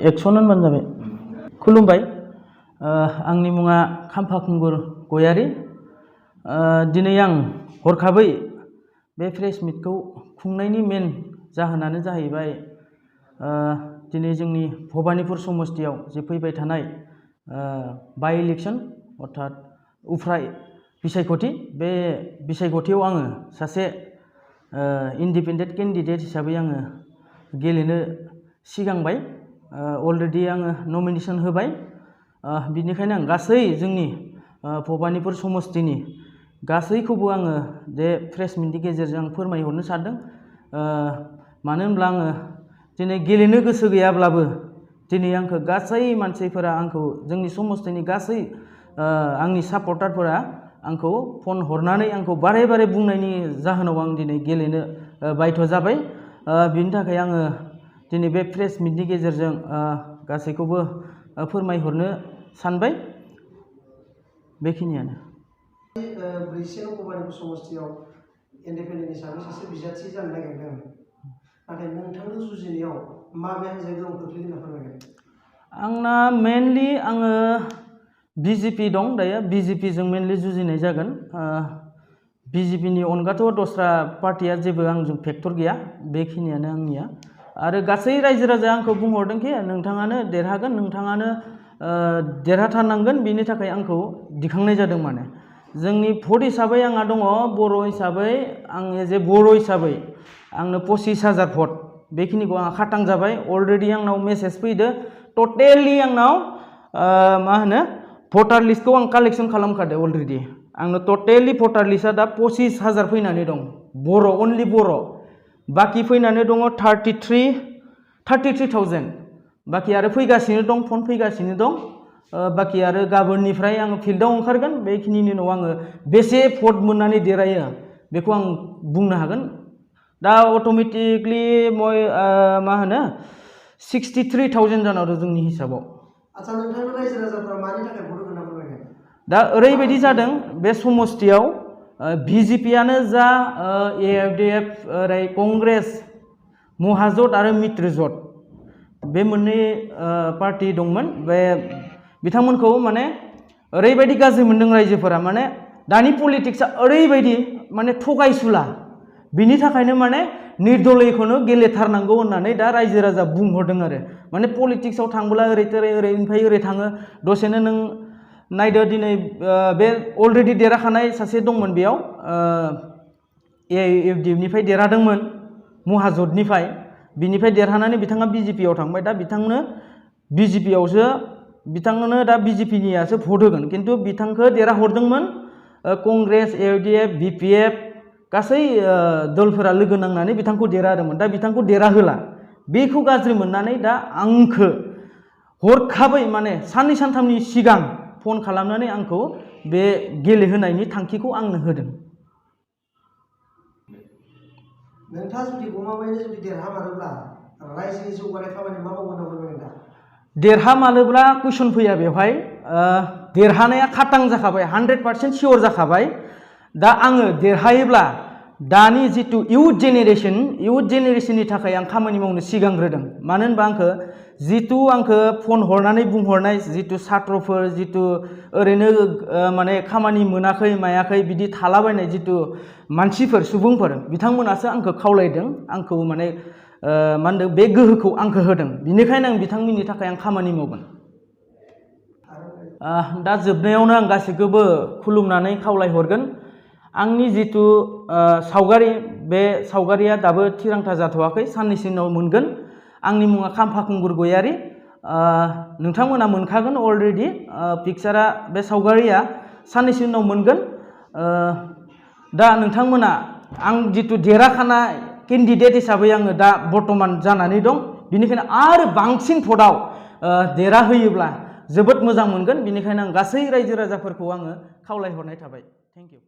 Action होनबानो जाबाय। खुलुमबाय, आंनि मुङा खाम्फाखुंगुर गयारी। दिनै आं हरखाबै बे प्रेस मिटखौ खुंनायनि मेन जाहोनानो जाहैबाय दिनै जोंनि भबानिपुर समस्तियाव जे फैबाय थानाय बाइ इलेक्शन अर्थात उफ्रा बिसायख'थि, बे बिसायख'थियाव आङो सासे इन्डिपेन्डेन्ट केन्डिडेट हिसाबै आङो गेलेनो सिगांबाय। अलरेडि आङो नमिनेशन होबाय। बिनिखायनो आं गासै जोंनि भबानिपुर समस्तिनि गासैखौबो आङो बे प्रेस मिटनि गेजेरजों आं फोरमायहरनो सानदों। मानो होनब्ला आङो दिनै गेलेनो गोसो गैयाब्लाबो दिनै आंखौ गासै मानसिफोरा आंखौ जोंनि समस्तिनि गासै आंनि सापर्टारफोरा आंखौ फन हरनानै आंखौ बारे बारे बुंनायनि जाहोनाव आं दिनै गेलेनो बाध्य जाबाय। बिनि थाखाय आङो दिनै बे प्रेस मिटनि गेजेरजों गासैखौबो फोरमायहरनो सानबाय। बेखिनियानो। ब्रैसे भबानिपुर समस्तियाव इन्डिपेन्डेन्ट हिसाबै सासे बिजाथि जानो नागिरदों, नाथाय नोंथांनि जुजिनायाव माबे हान्जाया गोहोम खोख्लैगोन होनना फोरमायगोन? आंना मेनलि आङो बिजेपि दं दायो, बिजेपिजों मेनलि जुजिनाय जागोन। बिजेपिनि अनगाथ' दस्रा पार्टिया जेबो आंजों फेक्टर गैया। बेखिनियानो आंनिया। आरो गासै रायजो राजाया आंखौ बुंहरदोंखि नोंथाङानो देरहागोन, नोंथाङानो देरहाथारनांगोन, बेनि थाखाय आंखौ दिखांनाय जादों। माने जोंनि भट हिसाबै आंहा दङ, बर' हिसाबै आं एज ए बर' हिसाबै आंनो 25,000 भट, बेखिनिखौ आंहा खाटां जाबाय। अलरेडि आंनाव मेसेज फैदो, टटेलि आंनाव मा होनो भटार लिस्टखौ आं कालेक्सन खालामखादो अलरेडि। आंनो टटेलि भटार लिस्टआ दा 25,000 फैनानै दं, बर', अनलि बर'। बाखि फैनानै दङ 33,000। बाखि आरो फैगासिनो दं, फन फैगासिनो दं। बाखि आरो गाबोननिफ्राय आङो फिल्डआव ओंखारगोन। बेखिनिनि उनाव आङो बेसे भट मोननानै देरहायो बेखौ आं बुंनो हागोन। दा अट'मेटिकलि मा होनो 63,000 जाना दं जोंनि हिसाबाव। आচ্ছা, नोंथांनि रायजो राजाफ्रा मानि थाखाय भट होगोन होनना फोरमायगोन? दा ओरैबायदि जादों बे समस्तियाव बिजेपियानो जा एआइडिएफ, ओरै कंग्रेस, महाजोट आरो मित्रजोट, बे मोननै पार्टि दंमोन। बे बिथांमोनखौ माने ओरैबायदि गाज्रि मोनदों रायजोफोरा। माने दानि पलिटिक्सआ ओरैबायदि माने थगायसुला, बिनि थाखायनो माने निर्दलयखौनो गेलेथारनांगौ होननानै दा रायजो राजा बुंहरदों। आरो माने पलिटिक्सआव थांब्ला ओरै ओमफ्राय ओरै थाङो। दसेनो नों नायदो, दिनै बे अलरेडि देरहाखानाय सासे दंमोन बेयाव, एआइएफडिएफनिफ्राय देरहादोंमोन, महाजोटनिफ्राय। बिनिफ्राय देरहानानै बिथाङा बिजेपियाव थांबाय। दा बिथांनो बिजेपियावसो, बिथांनो दा बिजेपिनियासो भट होगोन। खिन्थु बिथांखौ देरहाहरदोंमोन कंग्रेस, एआइडिएफ, बिपिएफ गासै दलफोरा लोगो नांनानै बिथांखौ देरहादोंमोन। दा बिथांखौ देरहाहोला, बेखौ गाज्रि मोननानै दा आंखौ हरखाबै माने साननै सानथामनि सिगां फन खालामनानै आंखौ बे गेलेहोनायनि थांखिखौ आंनो होदों। नोंथाङा जुदि गमामायैनो जुदि देरहामारोब्ला रायजोनि जौगानाय खामानि मा मावगोन होनना फोरमायगोन दा? देरहामारोब्ला कुइसन फैया बेवहाय। देरहानाया खाटां जाखाबाय, 100% सियर जाखाबाय। दा आङो देरहायोब्ला दानि जिथु इयुथ जेनेरेसननि थाखाय आं खामानि मावनो सिगांग्रोदों। मानो होनबा आंखौ फन हरनानै बुंहरनाय जिथु सात्रफोर, जिथु ओरैनो माने खामानि मोनाखै मायाखै बिदि थालाबायनाय जिथु मानसिफोर, सुबुंफोर, बिथांमोनासो आंखौ खावलायदों, आंखौ माने मा होनदों बे गोहोखौ आंखौ होदों। बिनिखायनो आं बिथांमोननि थाखाय आं खामानि मावगोन। दा जोबनायावनो आं गासैखौबो खुलुमनानै खावलायहरगोन। आंनि जिथु सावगारि, बे सावगारिया दाबो थिरांथा जाथ'वाखै, साननैसो उनाव मोनगोन। आंनि मुङा खाम्फाखुंगुर गयारी। नोंथांमोना मोनखागोन अलरेडि। पिकचारा, बे सावगारिया साननैसो उनाव मोनगोन। दा नोंथांमोना आं जिथु देरहाखानाय केन्डिडेट हिसाबै आङो दा बर्तमान जानानै दं। बिनिखायनो आरो बांसिन भटआव देरहाहोयोब्ला जोबोद मोजां मोनगोन। बिनिखायनो आं गासै रायजो राजाफोरखौ आङो खावलायहरनाय थाबाय। Thank you.